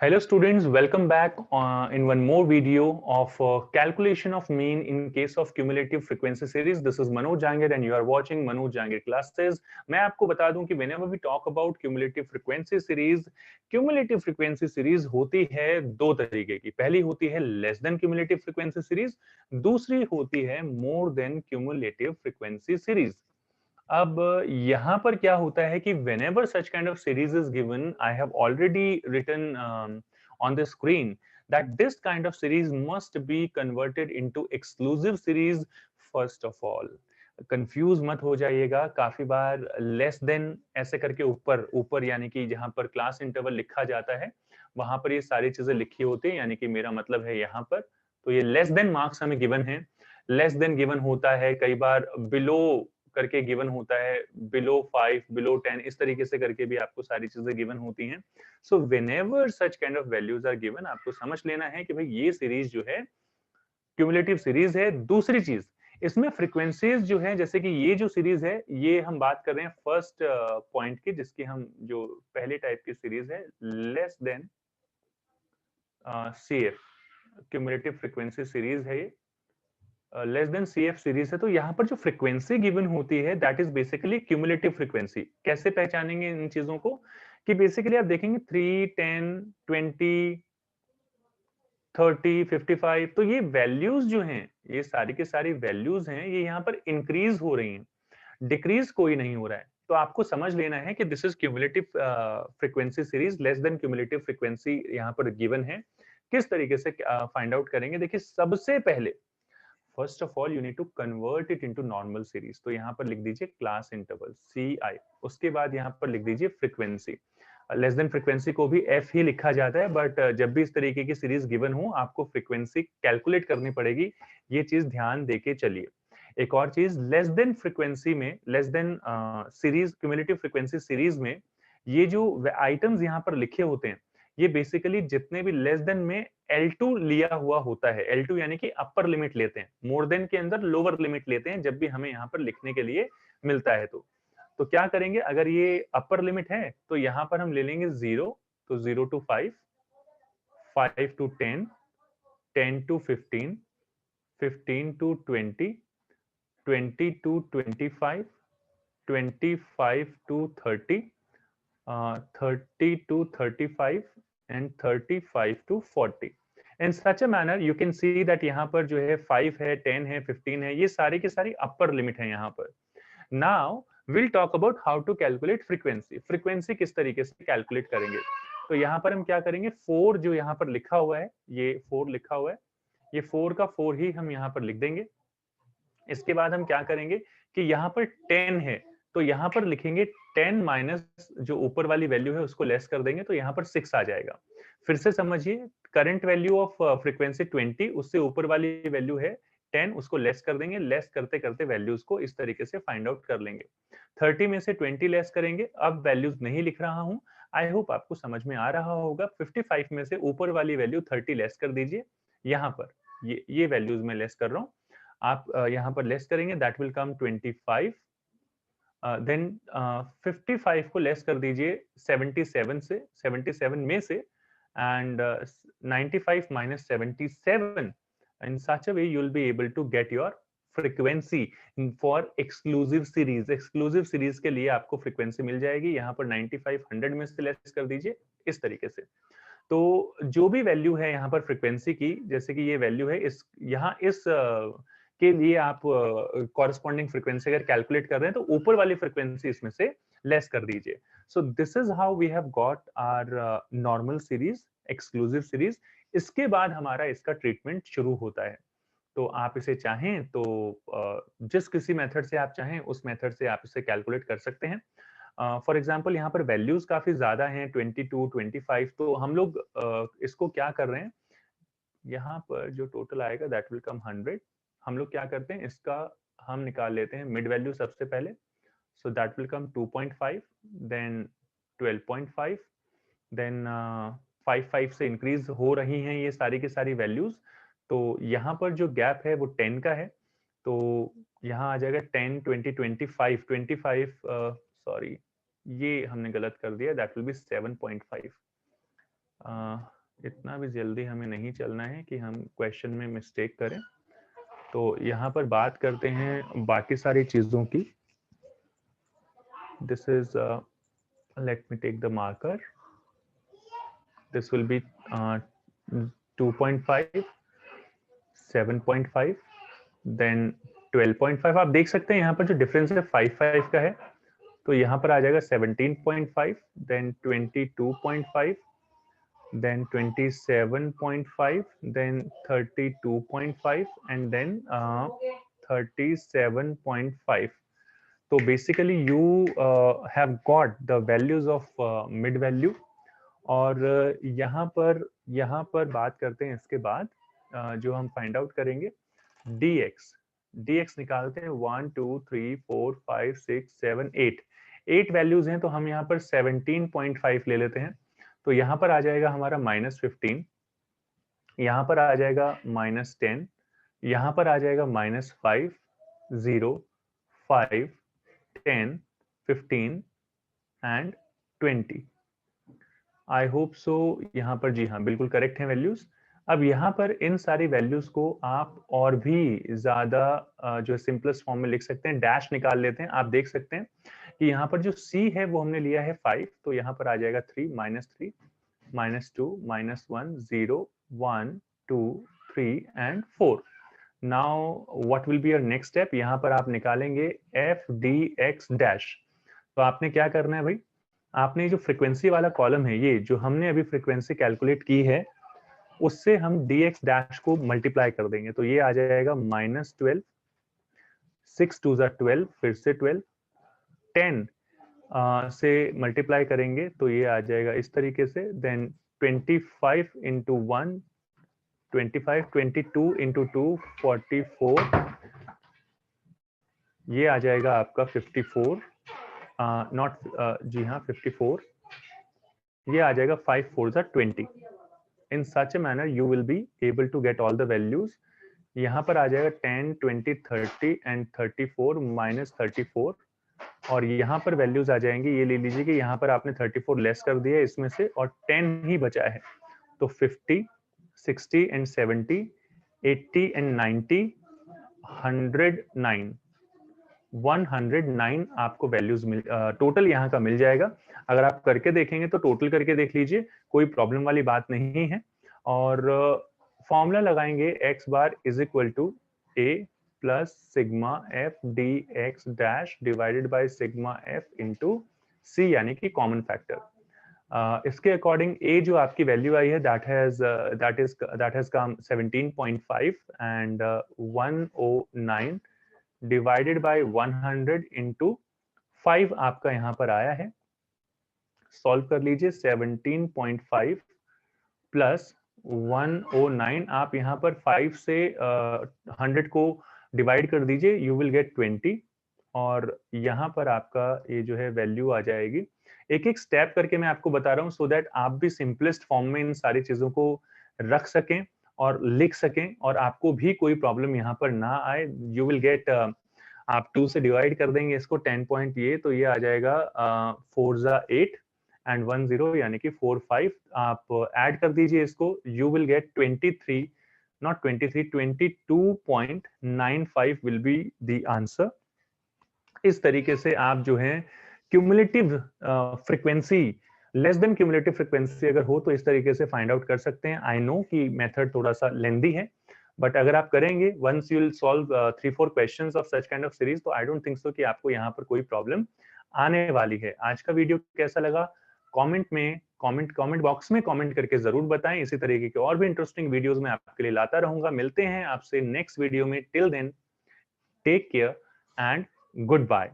Hello students, welcome back in one more video of calculation of mean in case of cumulative frequency series. This is Manoj Jangir and you are watching Manoj Jangir classes. मैं आपको बता दूं कि whenever we talk about cumulative frequency series होती है दो तरीके की. पहली होती है less than cumulative frequency series, दूसरी होती है more than cumulative frequency series. अब यहाँ पर क्या होता है कि whenever such kind of series is given, I have already written on the screen that this kind of series must be converted into exclusive series first of all. Confuse मत हो जाइएगा, काफी बार लेस देन ऐसे करके ऊपर ऊपर यानी कि जहां पर क्लास इंटरवल लिखा जाता है वहां पर ये सारी चीजें लिखी होती है, यानी कि मेरा मतलब है यहाँ पर तो ये लेस देन मार्क्स हमें गिवन है. लेस देन गिवन होता है, कई बार बिलो करके गिवन होता है, बिलो 5 बिलो 10 इस तरीके से करके भी आपको सारी चीजें गिवन होती हैं. So whenever such kind of values are given, आपको समझ लेना है कि भाई ये सीरीज जो है क्यूमुलेटिव सीरीज है. दूसरी चीज इसमें फ्रीक्वेंसीज जो है, जैसे कि ये जो सीरीज है ये हम बात कर रहे हैं फर्स्ट पॉइंट की, जिसकी हम जो पहले टाइप की सीरीज है less than CF cumulative frequency series है, ये लेस देन CF सीरीज है. तो यहाँ पर जो फ्रीक्वेंसी गिवन होती है that is basically cumulative frequency. कैसे पहचानेंगे इन चीजों को कि बेसिकली आप देखेंगे 3, 10, 20, 30, 55, तो ये वैल्यूज जो हैं, ये सारी की सारी वैल्यूज हैं, ये यहाँ पर इंक्रीज हो रही हैं, डिक्रीज कोई नहीं हो रहा है. तो आपको समझ लेना है कि this is cumulative frequency series, less than cumulative frequency यहाँ पर गिवन है. किस तरीके से फाइंड आउट करेंगे, देखिए सबसे पहले first of all you need to convert it into normal series. तो यहाँ पर लिख दीजिए क्लास इंटरवल CI, उसके बाद यहाँ पर लिख दीजिए फ्रीक्वेंसी. लेस देन फ्रीक्वेंसी को भी F ही लिखा जाता है, बट जब भी इस तरीके की सीरीज गिवन हो आपको फ्रीक्वेंसी कैलकुलेट करनी पड़ेगी, ये चीज ध्यान देके चलिए. एक और चीज, लेस देन फ्रीक्वेंसी में, less than series cumulative frequency series में ये जो आइटम्स यहाँ पर लिखे होते हैं, ये बेसिकली जितने भी लेस देन में L2 लिया हुआ होता है, L2 यानी कि अपर लिमिट लेते हैं, मोर देन के अंदर लोअर लिमिट लेते हैं जब भी हमें यहाँ पर लिखने के लिए मिलता है. तो क्या करेंगे, अगर ये अपर लिमिट है तो यहाँ पर हम ले लेंगे 0, तो 0 to 5, 5 to 10, 10 to 15, 15 to 20, 20 to 25, 25 to 30, 30 to 35 and 35 to 40. In such a manner you can see that यहाँ पर जो है 5 है, 10 है, 15 है, ये सारी की सारी अपर लिमिट है यहाँ पर. Now we'll talk about how to calculate frequency. Frequency किस तरीके से कैलकुलेट करेंगे. तो यहाँ पर हम क्या करेंगे, 4 जो यहाँ पर लिखा हुआ है, ये 4 लिखा हुआ है, ये 4 का 4 ही हम यहाँ पर लिख देंगे. इसके बाद हम क्या करेंगे कि यहाँ पर 10 है तो यहाँ पर लिखेंगे 10 माइनस जो ऊपर वाली वैल्यू है उसको लेस कर देंगे, तो यहाँ पर 6 आ जाएगा. फिर से समझिए, करंट वैल्यू ऑफ फ्रीक्वेंसी 20, उससे ऊपर वाली वैल्यू है 10, उसको लेस कर देंगे. लेस करते करते वैल्यूज को इस तरीके से फाइंड आउट कर लेंगे. 30 में से 20 लेस करेंगे. अब वैल्यूज नहीं लिख रहा हूं, आई होप आपको समझ में आ रहा होगा. 55 में से ऊपर वाली वैल्यू 30 लेस कर दीजिए. यहाँ पर ये वैल्यूज में लेस कर रहा हूँ, आप यहाँ पर लेस करेंगे, दैट विल कम 25. देन 55 को लेस कर दीजिए 77 से, 77 में से, and 95 minus 77. In such a way you will be able to get your frequency for exclusive series. exclusive series के लिए आपको फ्रीक्वेंसी मिल जाएगी. यहाँ पर 95 100 में से लेस कर दीजिए इस तरीके से. तो जो भी वैल्यू है यहाँ पर फ्रीक्वेंसी की, जैसे कि ये वैल्यू है, इस यहाँ इस के लिए आप कॉरेस्पॉन्डिंग फ्रीक्वेंसी अगर कैलकुलेट कर रहे हैं तो ऊपर वाली फ्रीक्वेंसी इसमें से लेस कर दीजिए. So this is how we have got our normal series, exclusive series. इसके बाद हमारा इसका ट्रीटमेंट शुरू होता है. तो आप इसे चाहें तो जिस किसी मेथड से आप चाहें उस मेथड से आप इसे कैलकुलेट कर सकते हैं. फॉर एग्जाम्पल यहाँ पर वैल्यूज काफी ज्यादा हैं, 22, 25, तो हम लोग इसको क्या कर रहे हैं, यहाँ पर जो टोटल आएगा दैट विल कम 100. हम लोग क्या करते हैं, इसका हम निकाल लेते हैं मिड वैल्यू सबसे पहले. So that will come 2.5, then 12.5, then 5 से इंक्रीज हो रही हैं ये सारी की सारी वैल्यूज. तो यहाँ पर जो गैप है वो 10 का है, तो यहाँ आ जाएगा 10, 20, 25, 25, सॉरी ये हमने गलत कर दिया, दैट विल बी 7.5. इतना भी जल्दी हमें नहीं चलना है कि हम क्वेश्चन में मिस्टेक करें। तो यहाँ पर बात करते हैं बाकी सारी चीज़ों की। This is let me take the marker. This will be 2.5, 7.5, then 12.5। आप देख सकते हैं यहाँ पर जो डिफरेंस है 5 का है, तो यहाँ पर आ जाएगा 17.5, then 22.5, then 27.5, then 32.5 and then 37.5। तो basically you have got the values of mid value. और यहाँ पर बात करते हैं इसके बाद जो हम फाइंड आउट करेंगे dx निकालते हैं 1 2 3 4 5 6 7 8 वैल्यूज हैं, तो हम यहाँ पर 17.5 ले लेते हैं। तो यहाँ पर आ जाएगा हमारा -15, यहाँ पर आ जाएगा -10, यहाँ पर आ जाएगा -5, 0, 5, 10, 15 एंड 20। आई होप सो यहाँ पर जी हाँ बिल्कुल करेक्ट है वैल्यूज। अब यहाँ पर इन सारी वैल्यूज को आप और भी ज्यादा जो सिंपलेस्ट फॉर्म में लिख सकते हैं, डैश निकाल लेते हैं। आप देख सकते हैं कि यहाँ पर जो c है वो हमने लिया है 5, तो यहाँ पर आ जाएगा 3, -3, -2, -1, 0, 1, 2, 3 and 4। Now what will be your next step? यहाँ पर आप निकालेंगे f dx डैश। तो आपने क्या करना है भाई, आपने जो फ्रीक्वेंसी वाला कॉलम है, ये जो हमने अभी फ्रीक्वेंसी कैलकुलेट की है, उससे हम dx डैश को मल्टीप्लाई कर देंगे। तो ये आ जाएगा -12, 6 2 12, फिर से 12, 10 से मल्टीप्लाई करेंगे तो ये आ जाएगा इस तरीके से। देन 25 इंटू 1, 25, 22 इंटू 2, 44, ये आ जाएगा आपका 54, नॉट जी हाँ 54, ये आ जाएगा 5 4 20। In such a manner you will be able to get all the values. यहाँ पर आ जाएगा 10, 20, 30 एंड 34 -34, और यहाँ पर वैल्यूज आ जाएंगी। ये ले लीजिए कि यहाँ पर आपने 34 लेस कर दिया इसमें से और 10 ही बचा है, तो 50, 60 एंड 70, 80 एंड 90, 109, 109 आपको वैल्यूज टोटल यहाँ का मिल जाएगा। अगर आप करके देखेंगे तो टोटल करके देख लीजिए, कोई प्रॉब्लम वाली बात नहीं है। और फॉर्मूला लगाएंगे x bar is equal to a plus sigma f dx dash divided by sigma f into c, यानी कि कॉमन फैक्टर। इसके अकॉर्डिंग a जो आपकी वैल्यू आई है that has come 17.5 and 109 divided by 100 into 5 आपका यहाँ पर आया है। सॉल्व कर लीजिए, 17.5 प्लस 109, आप यहाँ पर 5 से 100 को डिवाइड कर दीजिए, यू विल गेट 20, और यहाँ पर आपका ये जो है वैल्यू आ जाएगी। एक एक स्टेप करके मैं आपको बता रहा हूँ सो दैट आप भी सिंपलेस्ट फॉर्म में इन सारी चीजों को रख सकें और लिख सकें और आपको भी कोई प्रॉब्लम यहाँ पर ना आए। यू विल गेट, आप 2 से डिवाइड कर देंगे इसको 10 पॉइंट, ये तो ये आ जाएगा 4 जा 8 एंड 1 0, यानी कि 4 5। आप ऐड कर दीजिए इसको, you will get 23, not 23, 22.95 will be the answer. इस तरीके से आप जो है cumulative frequency, less than cumulative frequency अगर हो तो इस तरीके से फाइंड आउट कर सकते हैं। आई नो कि मेथड थोड़ा सा लेंदी है, बट अगर आप करेंगे, once you will solve 3-4 questions of such kind of series, तो आई डोंट थिंक सो कि आपको यहाँ पर कोई प्रॉब्लम आने वाली है। आज का वीडियो कैसा लगा कमेंट बॉक्स में कमेंट करके जरूर बताएं। इसी तरीके के और भी इंटरेस्टिंग वीडियोस मैं आपके लिए लाता रहूंगा। मिलते हैं आपसे नेक्स्ट वीडियो में। Till then take care and good bye.